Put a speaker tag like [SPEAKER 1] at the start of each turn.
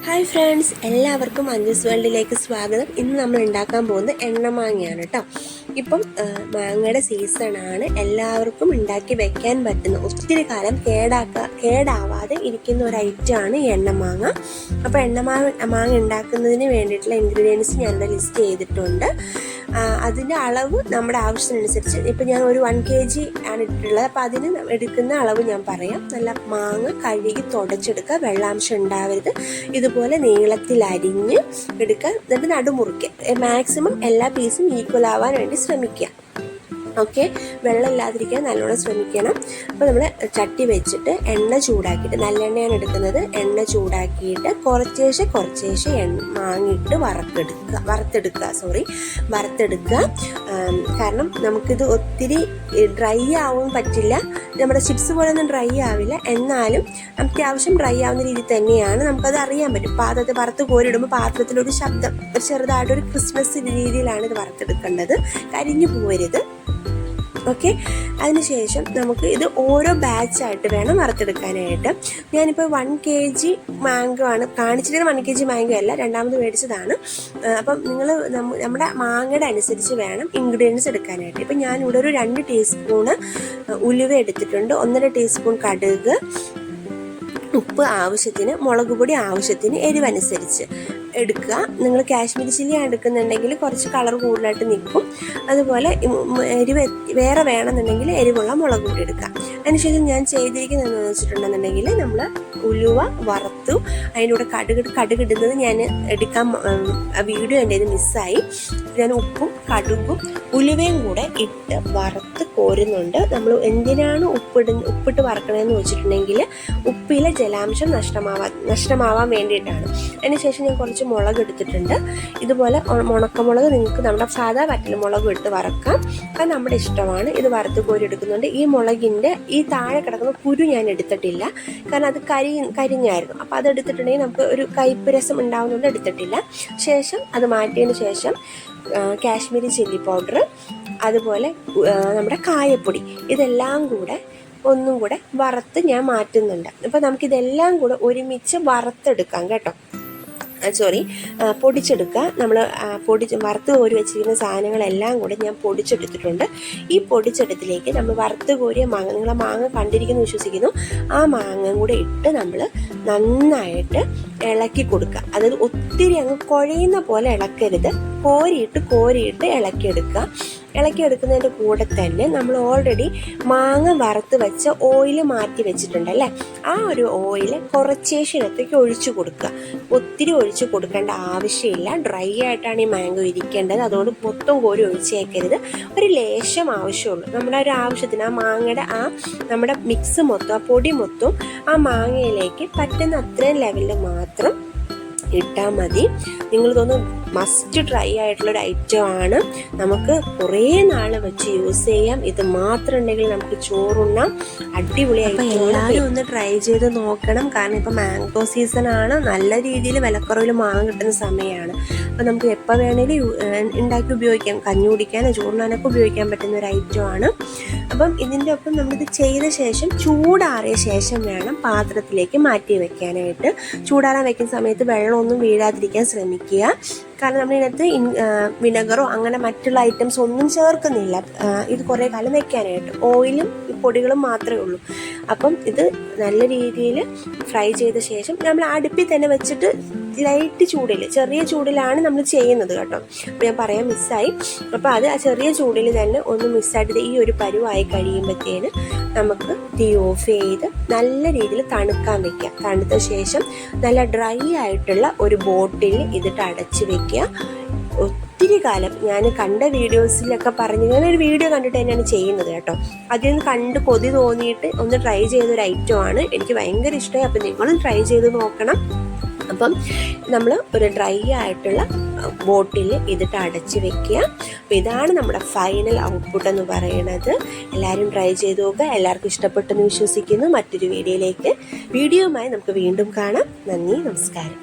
[SPEAKER 1] Hi friends, എല്ലാവർക്കും അഞ്ജൂസ് വേൾഡിലേക്ക് സ്വാഗതം. ഇന്ന് നമ്മൾ ഉണ്ടാക്കാൻ പോകുന്നത് എണ്ണമാങ്ങയാണ് കേട്ടോ. ഇപ്പം മാങ്ങയുടെ സീസണാണ്. എല്ലാവർക്കും ഉണ്ടാക്കി വെക്കാൻ പറ്റുന്ന, ഒത്തിരി കാലം കേടാവാതെ ഇരിക്കുന്ന ഒരു ഐറ്റമാണ് ഈ എണ്ണമാങ്ങ. അപ്പോൾ മാങ്ങ ഉണ്ടാക്കുന്നതിന് വേണ്ടിയിട്ടുള്ള ഇൻഗ്രീഡിയൻസ് ഞാനിവിടെ ലിസ്റ്റ് ചെയ്തിട്ടുണ്ട്. അതിൻ്റെ അളവ് നമ്മുടെ ആവശ്യത്തിനനുസരിച്ച്, ഇപ്പം ഞാൻ ഒരു 1 kg ആണ് ഇട്ടിട്ടുള്ളത്. അപ്പോൾ അതിന് എടുക്കുന്ന അളവ് ഞാൻ പറയാം. നല്ല മാങ്ങ കഴുകി തുടച്ചെടുക്കുക, വെള്ളാംശം ഉണ്ടാവരുത്. ഇതുപോലെ നീളത്തിൽ അരിഞ്ഞ് എടുക്കുക, എന്നിട്ട് നടുമുറിക്കുക. മാക്സിമം എല്ലാ പീസും ഈക്വൽ ആവാൻ വേണ്ടി ശ്രമിക്കുക. ഓക്കെ, വെള്ളം ഇല്ലാതിരിക്കാൻ നല്ലോണം ശ്രമിക്കണം. അപ്പോൾ നമ്മൾ ചട്ടി വെച്ചിട്ട് എണ്ണ ചൂടാക്കിയിട്ട്, നല്ലെണ്ണയാണ് എടുക്കുന്നത്, എണ്ണ ചൂടാക്കിയിട്ട് കുറച്ചേശ്ശെ മാങ്ങിയിട്ട് വറുത്തെടുക്കുക. കാരണം നമുക്കിത് ഒത്തിരി ഡ്രൈ ആവാൻ പറ്റില്ല. നമ്മുടെ ചിപ്സ് പോലെ ഒന്നും ഡ്രൈ ആവില്ല, എന്നാലും അത്യാവശ്യം ഡ്രൈ ആവുന്ന രീതി തന്നെയാണ്. നമുക്കത് അറിയാൻ പറ്റും. പാത്രത്തിൽ വറുത്ത് കോരിടുമ്പോൾ പാത്രത്തിലൊരു ശബ്ദം, ഒരു ചെറുതായിട്ടൊരു ക്രിസ്മസ് രീതിയിലാണ് ഇത് വറുത്തെടുക്കേണ്ടത്. കരിഞ്ഞു പോകരുത്. ഓക്കെ, അതിനുശേഷം നമുക്ക് ഇത് ഓരോ ബാച്ചായിട്ട് വേണം വറുത്തെടുക്കാനായിട്ട്. ഞാനിപ്പോൾ 1 kg മാംഗോ ആണ് കാണിച്ചിട്ട്. 1 kg മാംഗോ അല്ല, രണ്ടാമത് മേടിച്ചതാണ്. അപ്പം നിങ്ങൾ നമ്മുടെ മാങ്ങയുടെ അനുസരിച്ച് വേണം ഇൻഗ്രീഡിയൻസ് എടുക്കാനായിട്ട്. ഇപ്പം ഞാനിവിടെ ഒരു 2 ടീസ്പൂണ് ഉലുവ എടുത്തിട്ടുണ്ട്, 1.5 ടീസ്പൂൺ കടുക്, ഉപ്പ് ആവശ്യത്തിന്, മുളക് പൊടി ആവശ്യത്തിന്, എരിവനുസരിച്ച് എടുക്കുക. നിങ്ങൾ കാശ്മീരി ചില്ലി എടുക്കുന്നുണ്ടെങ്കിൽ കുറച്ച് കളർ കൂടുതലായിട്ട് നിൽക്കും. അതുപോലെ എരിവ് വേറെ വേണമെന്നുണ്ടെങ്കിൽ എരിവുള്ള മുളക് പൊടി എടുക്കുക. അതിനുശേഷം ഞാൻ ചെയ്തിരിക്കുന്നതെന്ന് വെച്ചിട്ടുണ്ടെന്നുണ്ടെങ്കിൽ, നമ്മൾ ഉലുവ വറുത്തു, അതിൻ്റെ കൂടെ കടുകിടുന്നത് ഞാൻ എടുക്കാൻ വീഡിയോ എൻ്റെ ഇത് മിസ്സായി. ഞാൻ ഉപ്പും കടുകും ഉലുവയും കൂടെ ഇട്ട് വറുത്ത് കോരുന്നുണ്ട്. നമ്മൾ എന്തിനാണ് ഉപ്പിട്ട് വറക്കണമെന്ന് വെച്ചിട്ടുണ്ടെങ്കിൽ, ഉപ്പിലെ ജലാംശം നഷ്ടമാവാൻ വേണ്ടിയിട്ടാണ്. അതിനുശേഷം ഞാൻ കുറച്ച് മുളക് എടുത്തിട്ടുണ്ട്. ഇതുപോലെ ഉണക്കമുളക് നിങ്ങൾക്ക് നമ്മുടെ സാധാ വറ്റൽ മുളക് ഇട്ട് വറക്കാം, അത് നമ്മുടെ ഇഷ്ടമാണ്. ഇത് വറുത്ത് കോരി എടുക്കുന്നുണ്ട്. ഈ മുളകിൻ്റെ ഈ താഴെ കിടക്കുന്ന കുരു ഞാൻ എടുത്തിട്ടില്ല, കാരണം അത് കരിഞ്ഞായിരുന്നു. അപ്പോൾ അത് എടുത്തിട്ടുണ്ടെങ്കിൽ നമുക്ക് ഒരു കയ്പ്പ് രസം ഉണ്ടാവുന്നതുകൊണ്ട് എടുത്തിട്ടില്ല. ശേഷം അത് മാറ്റിയതിന് ശേഷം കാശ്മീരി ചില്ലി പൗഡർ, അതുപോലെ നമ്മുടെ കായപ്പൊടി, ഇതെല്ലാം കൂടെ ഒന്നും കൂടെ വറുത്ത് ഞാൻ മാറ്റുന്നുണ്ട്. അപ്പോൾ നമുക്കിതെല്ലാം കൂടെ ഒരുമിച്ച് വറുത്തെടുക്കാം കേട്ടോ. പൊടിച്ചെടുക്കുക. നമ്മൾ വറുത്ത് കോരി വെച്ചിരിക്കുന്ന സാധനങ്ങളെല്ലാം കൂടെ ഞാൻ പൊടിച്ചെടുത്തിട്ടുണ്ട്. ഈ പൊടിച്ചെടുത്തിലേക്ക് നമ്മൾ വറുത്ത് കോരിയ മാങ്ങ, നിങ്ങളെ മാങ്ങ കണ്ടിരിക്കുന്നു വിശ്വസിക്കുന്നു, ആ മാങ്ങ കൂടെ ഇട്ട് നമ്മൾ നന്നായിട്ട് ഇളക്കി കൊടുക്കുക. അതായത് ഒത്തിരി അങ്ങ് കുഴയുന്ന പോലെ ഇളക്കരുത്, കോരിയിട്ട് ഇളക്കിയെടുക്കുന്നതിൻ്റെ കൂടെ തന്നെ നമ്മൾ ഓൾറെഡി മാങ്ങ വറുത്ത് വെച്ച ഓയിൽ മാറ്റി വെച്ചിട്ടുണ്ടല്ലേ, ആ ഒരു ഓയിൽ കുറച്ചേശിനത്തേക്ക് ഒഴിച്ചു കൊടുക്കുക. ഒത്തിരി ഒഴിച്ചു കൊടുക്കേണ്ട ആവശ്യമില്ല. ഡ്രൈ ആയിട്ടാണ് ഈ മാംഗോ ഇരിക്കേണ്ടത്, അതുകൊണ്ട് മൊത്തം കോരി ഒഴിച്ചേക്കരുത്. ഒരു ലേശം ആവശ്യമുള്ളൂ. നമ്മുടെ ഒരു ആവശ്യത്തിന് ആ മാങ്ങയുടെ നമ്മുടെ മിക്സ് മൊത്തം, ആ പൊടി മൊത്തം ആ മാങ്ങയിലേക്ക് പറ്റുന്ന അത്രയും ലെവലിൽ മാത്രം ഇട്ടാൽ മതി. നിങ്ങൾ തോന്നുന്നു മസ്റ്റ് ട്രൈ ആയിട്ടുള്ളൊരു ഐറ്റമാണ്. നമുക്ക് കുറേ നാൾ വെച്ച് യൂസ് ചെയ്യാം. ഇത് മാത്രം ഉണ്ടെങ്കിൽ നമുക്ക് ചോറുണ്ണാം. അടിപൊളിയായിട്ട് എല്ലാവരും ഒന്ന് ട്രൈ ചെയ്ത് നോക്കണം. കാരണം ഇപ്പം മാംഗോ സീസണാണ്, നല്ല രീതിയിൽ വിലക്കുറവിൽ മാങ്ങ കിട്ടുന്ന സമയമാണ്. അപ്പം നമുക്ക് എപ്പോൾ വേണേലും ഉണ്ടാക്കി ഉപയോഗിക്കാം. കഞ്ഞി കുടിക്കാനോ ചോറിനാനൊക്കെ ഉപയോഗിക്കാൻ പറ്റുന്ന ഒരു ഐറ്റമാണ്. അപ്പം ഇതിൻ്റെ ഒപ്പം നമ്മളിത് ചെയ്ത ശേഷം ചൂടാറിയ ശേഷം വേണം പാത്രത്തിലേക്ക് മാറ്റി വെക്കാനായിട്ട്. ചൂടാറാൻ വെക്കുന്ന സമയത്ത് വെള്ളമൊന്നും വീഴാതിരിക്കാൻ ശ്രമിക്കുക. കാരണം നമ്മളിതിനകത്ത് വിനെഗറോ അങ്ങനെ മറ്റുള്ള ഐറ്റംസ് ഒന്നും ചേർക്കുന്നില്ല. ഇത് കുറേ കാലം വെക്കാനായിട്ട് ഓയിലും പൊടികളും മാത്രമേ ഉള്ളൂ. അപ്പം ഇത് നല്ല രീതിയിൽ ഫ്രൈ ചെയ്ത ശേഷം നമ്മൾ അടുപ്പിൽ തന്നെ വെച്ചിട്ട് ലൈറ്റ് ചൂടിൽ, ചെറിയ ചൂടിലാണ് നമ്മൾ ചെയ്യുന്നത് കേട്ടോ. അപ്പോൾ ഞാൻ പറയാൻ മിസ്സായി. അപ്പോൾ അത് ആ ചെറിയ ചൂടിൽ തന്നെ ഒന്ന് മിസ്സായിട്ട് ഈ ഒരു പരുവായി കഴിയുമ്പോഴത്തേന് നമുക്ക് തീ ഓഫ് ചെയ്ത് നല്ല രീതിയിൽ തണുക്കാൻ വെക്കാം. തണുത്ത ശേഷം നല്ല ഡ്രൈ ആയിട്ടുള്ള ഒരു ബോട്ടിൽ ഇതിട്ട് അടച്ച് വെക്കുക. ഒത്തിരി കാലം ഞാൻ കണ്ട വീഡിയോസിലൊക്കെ പറഞ്ഞു, ഞാനൊരു വീഡിയോ കണ്ടിട്ട് തന്നെയാണ് ചെയ്യുന്നത് കേട്ടോ. അതിൽ നിന്ന് കണ്ട് കൊതി തോന്നിയിട്ട് ഒന്ന് ട്രൈ ചെയ്തൊരു ഐറ്റമാണ്. എനിക്ക് ഭയങ്കര ഇഷ്ടമായി. അപ്പം നിങ്ങളും ട്രൈ ചെയ്ത് നോക്കണം. അപ്പം നമ്മൾ ഒരു ഡ്രൈ ആയിട്ടുള്ള ബോട്ടിൽ ഇതിട്ട് അടച്ച് വെക്കുക. അപ്പോൾ ഇതാണ് നമ്മുടെ ഫൈനൽ ഔട്ട്പുട്ട് എന്ന് പറയുന്നത്. എല്ലാവരും ട്രൈ ചെയ്ത് നോക്കുക. എല്ലാവർക്കും ഇഷ്ടപ്പെട്ടെന്ന് വിശ്വസിക്കുന്നു. മറ്റൊരു വീഡിയോയുമായി നമുക്ക് വീണ്ടും കാണാം. നന്ദി, നമസ്കാരം.